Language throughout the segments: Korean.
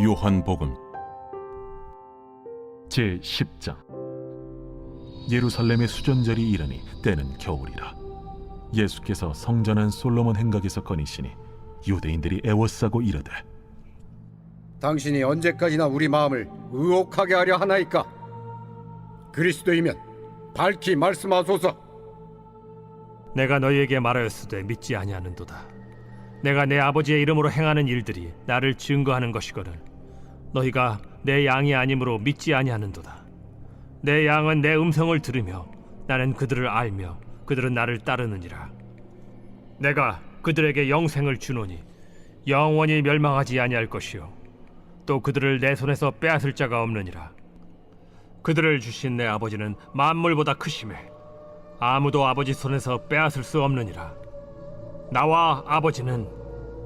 요한복음 제10장. 예루살렘의 수전절이 이르니 때는 겨울이라. 예수께서 성전한 솔로몬 행각에서 거니시니 유대인들이 애워싸고 이르되, 당신이 언제까지나 우리 마음을 의혹하게 하려 하나이까? 그리스도이면 밝히 말씀하소서. 내가 너희에게 말하였으되 믿지 아니하는도다. 내가 내 아버지의 이름으로 행하는 일들이 나를 증거하는 것이거늘 너희가 내 양이 아니므로 믿지 아니하는도다. 내 양은 내 음성을 들으며 나는 그들을 알며 그들은 나를 따르느니라. 내가 그들에게 영생을 주노니 영원히 멸망하지 아니할 것이요 또 그들을 내 손에서 빼앗을 자가 없느니라. 그들을 주신 내 아버지는 만물보다 크심에 아무도 아버지 손에서 빼앗을 수 없느니라. 나와 아버지는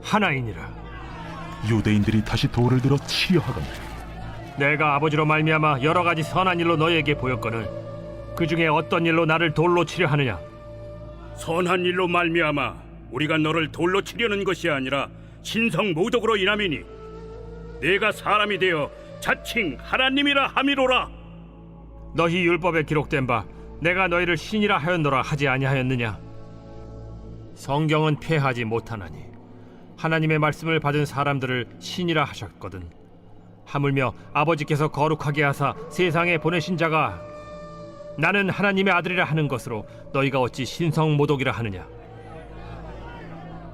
하나이니라. 유대인들이 다시 돌을 들어 치려 하거늘 내가 아버지로 말미암아 여러 가지 선한 일로 너희에게 보였거늘 그 중에 어떤 일로 나를 돌로 치려 하느냐? 선한 일로 말미암아 우리가 너를 돌로 치려는 것이 아니라 신성 모독으로 인함이니 내가 사람이 되어 자칭 하나님이라 함이로라. 너희 율법에 기록된 바 내가 너희를 신이라 하였노라 하지 아니하였느냐? 성경은 폐하지 못하나니 하나님의 말씀을 받은 사람들을 신이라 하셨거든. 하물며 아버지께서 거룩하게 하사 세상에 보내신 자가 나는 하나님의 아들이라 하는 것으로 너희가 어찌 신성 모독이라 하느냐?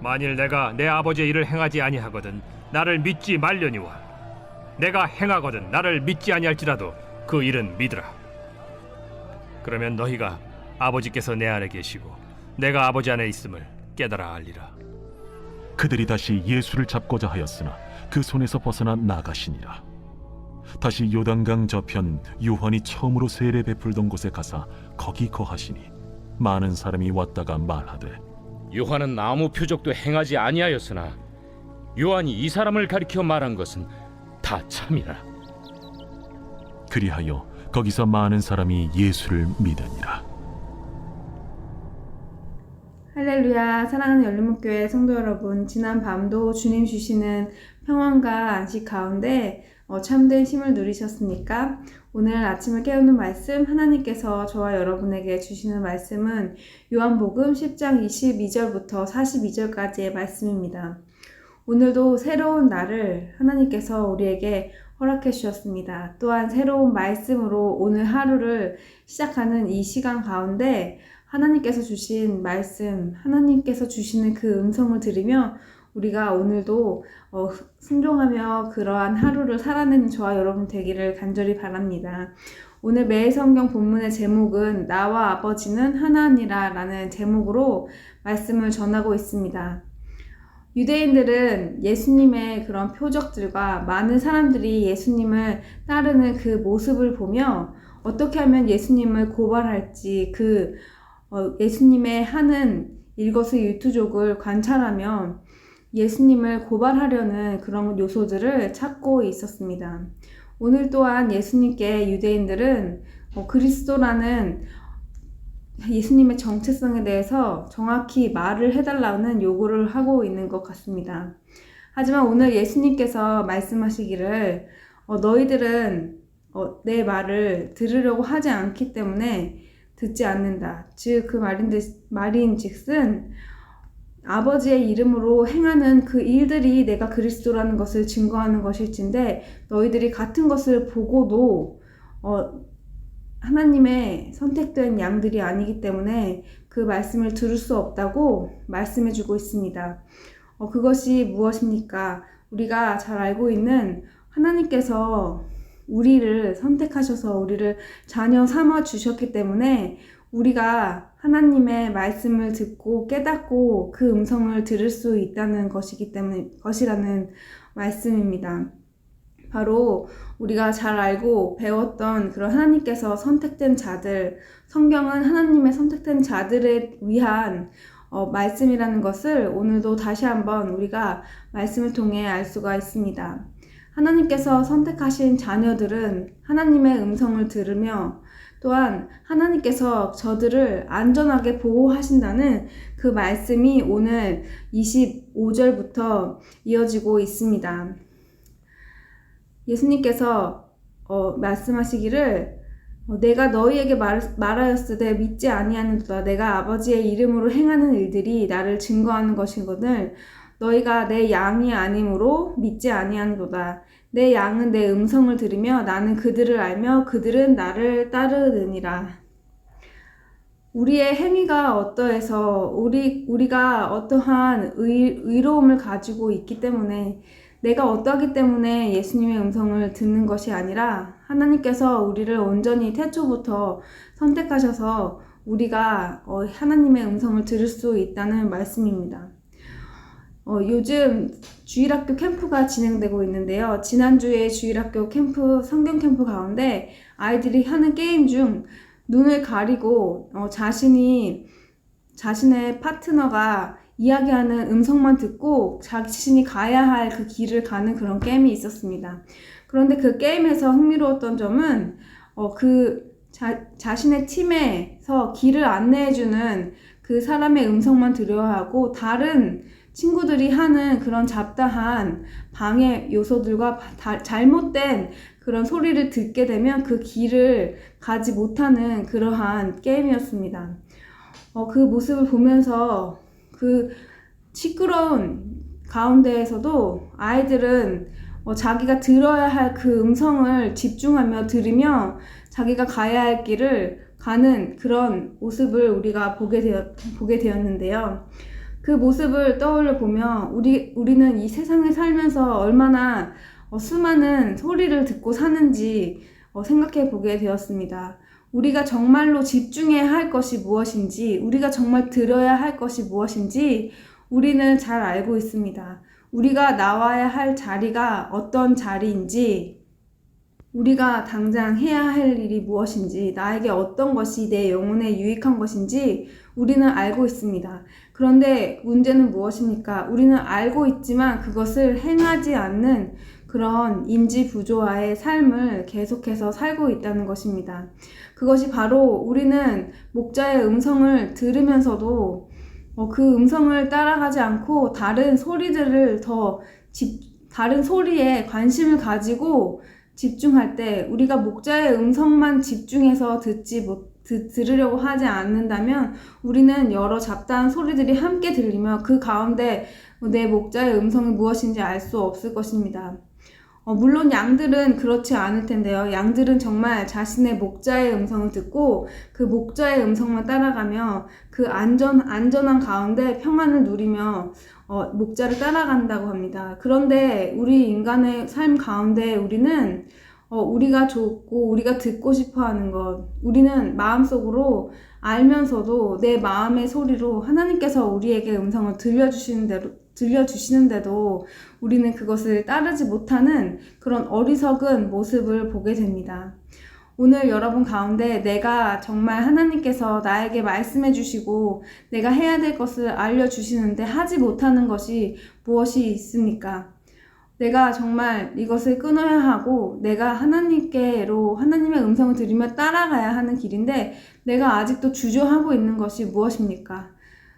만일 내가 내 아버지의 일을 행하지 아니하거든 나를 믿지 말려니와 내가 행하거든 나를 믿지 아니할지라도 그 일은 믿으라. 그러면 너희가 아버지께서 내 안에 계시고 내가 아버지 안에 있음을 깨달아 알리라. 그들이 다시 예수를 잡고자 하였으나 그 손에서 벗어나 나가시니라. 다시 요단강 저편 요한이 처음으로 세례 베풀던 곳에 가사 거기 거하시니 많은 사람이 왔다가 말하되, 요한은 아무 표적도 행하지 아니하였으나 요한이 이 사람을 가리켜 말한 것은 다 참이라. 그리하여 거기서 많은 사람이 예수를 믿으니라. 할렐루야. 사랑하는 열린목교회 성도 여러분, 지난 밤도 주님 주시는 평안과 안식 가운데 참된 쉼을 누리셨습니까? 오늘 아침을 깨우는 말씀, 하나님께서 저와 여러분에게 주시는 말씀은 요한복음 10장 22절부터 42절까지의 말씀입니다. 오늘도 새로운 날을 하나님께서 우리에게 허락해 주셨습니다. 또한 새로운 말씀으로 오늘 하루를 시작하는 이 시간 가운데 하나님께서 주신 말씀, 하나님께서 주시는 그 음성을 들으며 우리가 오늘도 순종하며 그러한 하루를 살아내는 저와 여러분 되기를 간절히 바랍니다. 오늘 매일 성경 본문의 제목은 나와 아버지는 하나니라 라는 제목으로 말씀을 전하고 있습니다. 유대인들은 예수님의 그런 표적들과 많은 사람들이 예수님을 따르는 그 모습을 보며 어떻게 하면 예수님을 고발할지 예수님의 하는 일거수일투족을 관찰하며 예수님을 고발하려는 그런 요소들을 찾고 있었습니다. 오늘 또한 예수님께 유대인들은 그리스도라는 예수님의 정체성에 대해서 정확히 말을 해달라는 요구를 하고 있는 것 같습니다. 하지만 오늘 예수님께서 말씀하시기를 너희들은 내 말을 들으려고 하지 않기 때문에 듣지 않는다. 즉 그 말인즉슨 아버지의 이름으로 행하는 그 일들이 내가 그리스도라는 것을 증거하는 것일진데 너희들이 같은 것을 보고도 하나님의 선택된 양들이 아니기 때문에 그 말씀을 들을 수 없다고 말씀해주고 있습니다. 그것이 무엇입니까? 우리가 잘 알고 있는 하나님께서 우리를 선택하셔서 우리를 자녀 삼아 주셨기 때문에 우리가 하나님의 말씀을 듣고 깨닫고 그 음성을 들을 수 있다는 것이라는 말씀입니다. 바로 우리가 잘 알고 배웠던 그런 하나님께서 선택된 자들, 성경은 하나님의 선택된 자들을 위한 말씀이라는 것을 오늘도 다시 한번 우리가 말씀을 통해 알 수가 있습니다. 하나님께서 선택하신 자녀들은 하나님의 음성을 들으며 또한 하나님께서 저들을 안전하게 보호하신다는 그 말씀이 오늘 25절부터 이어지고 있습니다. 예수님께서 말씀하시기를 내가 너희에게 말하였으되 믿지 아니하는도다. 내가 아버지의 이름으로 행하는 일들이 나를 증거하는 것이거늘 너희가 내 양이 아니므로 믿지 아니하는도다. 내 양은 내 음성을 들으며 나는 그들을 알며 그들은 나를 따르느니라. 우리의 행위가 어떠해서 우리가 어떠한 의로움을 가지고 있기 때문에 내가 어떠하기 때문에 예수님의 음성을 듣는 것이 아니라 하나님께서 우리를 온전히 태초부터 선택하셔서 우리가 하나님의 음성을 들을 수 있다는 말씀입니다. 요즘 주일학교 캠프가 진행되고 있는데요. 지난주에 주일학교 캠프, 성경 캠프 가운데 아이들이 하는 게임 중 눈을 가리고 자신의 파트너가 이야기하는 음성만 듣고 자신이 가야 할 그 길을 가는 그런 게임이 있었습니다. 그런데 그 게임에서 흥미로웠던 점은 자신의 팀에서 길을 안내해주는 그 사람의 음성만 들어야 하고 다른 친구들이 하는 그런 잡다한 방해 요소들과 잘못된 그런 소리를 듣게 되면 그 길을 가지 못하는 그러한 게임이었습니다. 그 모습을 보면서 그 시끄러운 가운데에서도 아이들은 자기가 들어야 할 그 음성을 집중하며 들으며 자기가 가야 할 길을 가는 그런 모습을 우리가 보게 되었는데요. 그 모습을 떠올려 보면 우리는 이 세상에 살면서 얼마나 수많은 소리를 듣고 사는지 생각해 보게 되었습니다. 우리가 정말로 집중해야 할 것이 무엇인지, 우리가 정말 들어야 할 것이 무엇인지 우리는 잘 알고 있습니다. 우리가 나와야 할 자리가 어떤 자리인지, 우리가 당장 해야 할 일이 무엇인지, 나에게 어떤 것이 내 영혼에 유익한 것인지 우리는 알고 있습니다. 그런데 문제는 무엇입니까? 우리는 알고 있지만 그것을 행하지 않는 그런 인지 부조화의 삶을 계속해서 살고 있다는 것입니다. 그것이 바로 우리는 목자의 음성을 들으면서도 그 음성을 따라가지 않고 다른 소리에 관심을 가지고 집중할 때 우리가 목자의 음성만 집중해서 들으려고 하지 않는다면 우리는 여러 잡다한 소리들이 함께 들리며 그 가운데 내 목자의 음성이 무엇인지 알 수 없을 것입니다. 물론 양들은 그렇지 않을 텐데요. 양들은 정말 자신의 목자의 음성을 듣고 그 목자의 음성만 따라가며 그 안전한 가운데 평안을 누리며 목자를 따라간다고 합니다. 그런데 우리 인간의 삶 가운데 우리는 우리가 좋고 우리가 듣고 싶어 하는 것, 우리는 마음속으로 알면서도 내 마음의 소리로 하나님께서 우리에게 음성을 들려주시는데도 우리는 그것을 따르지 못하는 그런 어리석은 모습을 보게 됩니다. 오늘 여러분 가운데 내가 정말 하나님께서 나에게 말씀해 주시고 내가 해야 될 것을 알려주시는데 하지 못하는 것이 무엇이 있습니까? 내가 정말 이것을 끊어야 하고 내가 하나님의 음성을 들으며 따라가야 하는 길인데 내가 아직도 주저하고 있는 것이 무엇입니까?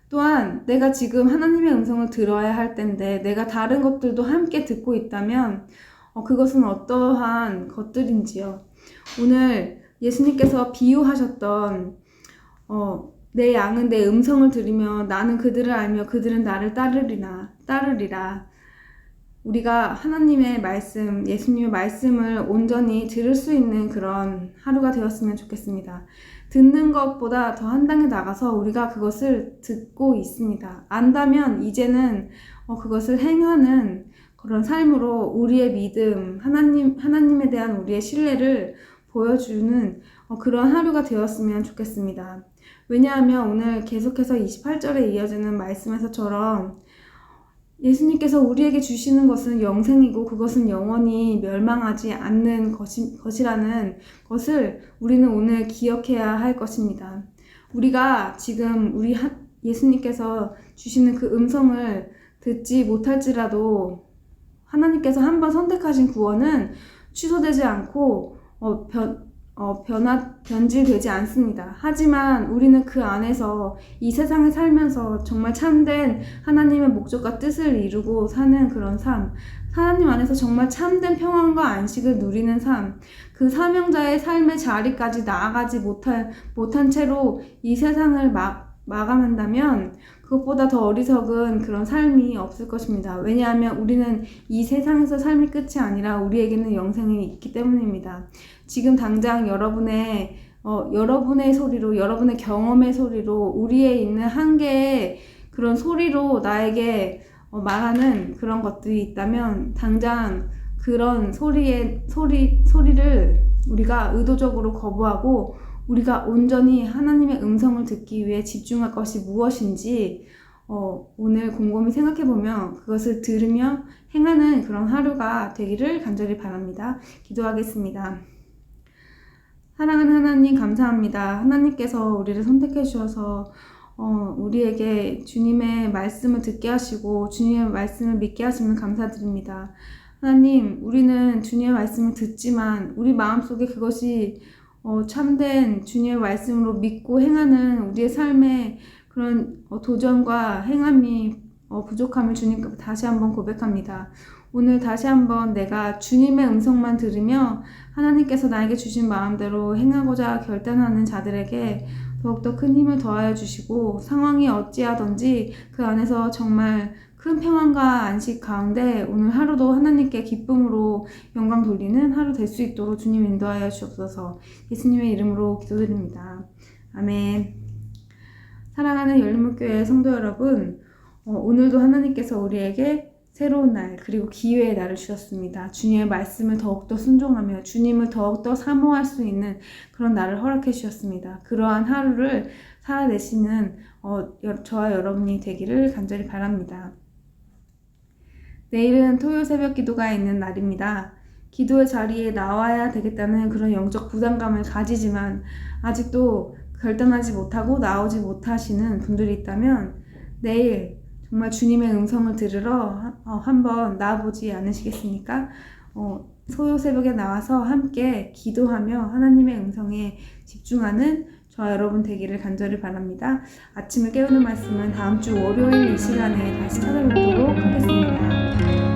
또한 내가 지금 하나님의 음성을 들어야 할 텐데 내가 다른 것들도 함께 듣고 있다면 그것은 어떠한 것들인지요. 오늘 예수님께서 비유하셨던 내 양은 내 음성을 들으며 나는 그들을 알며 그들은 나를 따르리라. 우리가 하나님의 말씀, 예수님의 말씀을 온전히 들을 수 있는 그런 하루가 되었으면 좋겠습니다. 듣는 것보다 더 한 단계 나가서 우리가 그것을 듣고 있습니다. 안다면 이제는 그것을 행하는 그런 삶으로 우리의 믿음, 하나님에 대한 우리의 신뢰를 보여주는 그런 하루가 되었으면 좋겠습니다. 왜냐하면 오늘 계속해서 28절에 이어지는 말씀에서처럼 예수님께서 우리에게 주시는 것은 영생이고 그것은 영원히 멸망하지 않는 것이라는 것을 우리는 오늘 기억해야 할 것입니다. 우리가 지금 예수님께서 주시는 그 음성을 듣지 못할지라도 하나님께서 한번 선택하신 구원은 취소되지 않고 변질되지 않습니다. 하지만 우리는 그 안에서 이 세상을 살면서 정말 참된 하나님의 목적과 뜻을 이루고 사는 그런 삶, 하나님 안에서 정말 참된 평안과 안식을 누리는 삶, 그 사명자의 삶의 자리까지 나아가지 못한 채로 이 세상을 마감한다면 그것보다 더 어리석은 그런 삶이 없을 것입니다. 왜냐하면 우리는 이 세상에서 삶이 끝이 아니라 우리에게는 영생이 있기 때문입니다. 지금 당장 여러분의 소리로, 여러분의 경험의 소리로, 우리에 있는 한계의 그런 소리로 나에게 말하는 그런 것들이 있다면 당장 그런 소리를 우리가 의도적으로 거부하고 우리가 온전히 하나님의 음성을 듣기 위해 집중할 것이 무엇인지 오늘 곰곰이 생각해보면 그것을 들으며 행하는 그런 하루가 되기를 간절히 바랍니다. 기도하겠습니다. 사랑하는 하나님 감사합니다. 하나님께서 우리를 선택해 주셔서 우리에게 주님의 말씀을 듣게 하시고 주님의 말씀을 믿게 하시면 감사드립니다. 하나님, 우리는 주님의 말씀을 듣지만 우리 마음속에 그것이 참된 주님의 말씀으로 믿고 행하는 우리의 삶의 그런 도전과 행함이 부족함을 주님께 다시 한번 고백합니다. 오늘 다시 한번 내가 주님의 음성만 들으며 하나님께서 나에게 주신 마음대로 행하고자 결단하는 자들에게 더욱더 큰 힘을 더하여 주시고 상황이 어찌하든지 그 안에서 정말 큰 평안과 안식 가운데 오늘 하루도 하나님께 기쁨으로 영광 돌리는 하루 될 수 있도록 주님 인도하여 주옵소서. 예수님의 이름으로 기도드립니다. 아멘. 사랑하는 열린문교회 성도 여러분, 오늘도 하나님께서 우리에게 새로운 날 그리고 기회의 날을 주셨습니다. 주님의 말씀을 더욱더 순종하며 주님을 더욱더 사모할 수 있는 그런 날을 허락해 주셨습니다. 그러한 하루를 살아내시는 저와 여러분이 되기를 간절히 바랍니다. 내일은 토요 새벽 기도가 있는 날입니다. 기도의 자리에 나와야 되겠다는 그런 영적 부담감을 가지지만 아직도 결단하지 못하고 나오지 못하시는 분들이 있다면 내일 정말 주님의 음성을 들으러 한번 나와보지 않으시겠습니까? 소요 새벽에 나와서 함께 기도하며 하나님의 음성에 집중하는 저와 여러분 되기를 간절히 바랍니다. 아침을 깨우는 말씀은 다음 주 월요일 이 시간에 다시 찾아뵙도록 하겠습니다.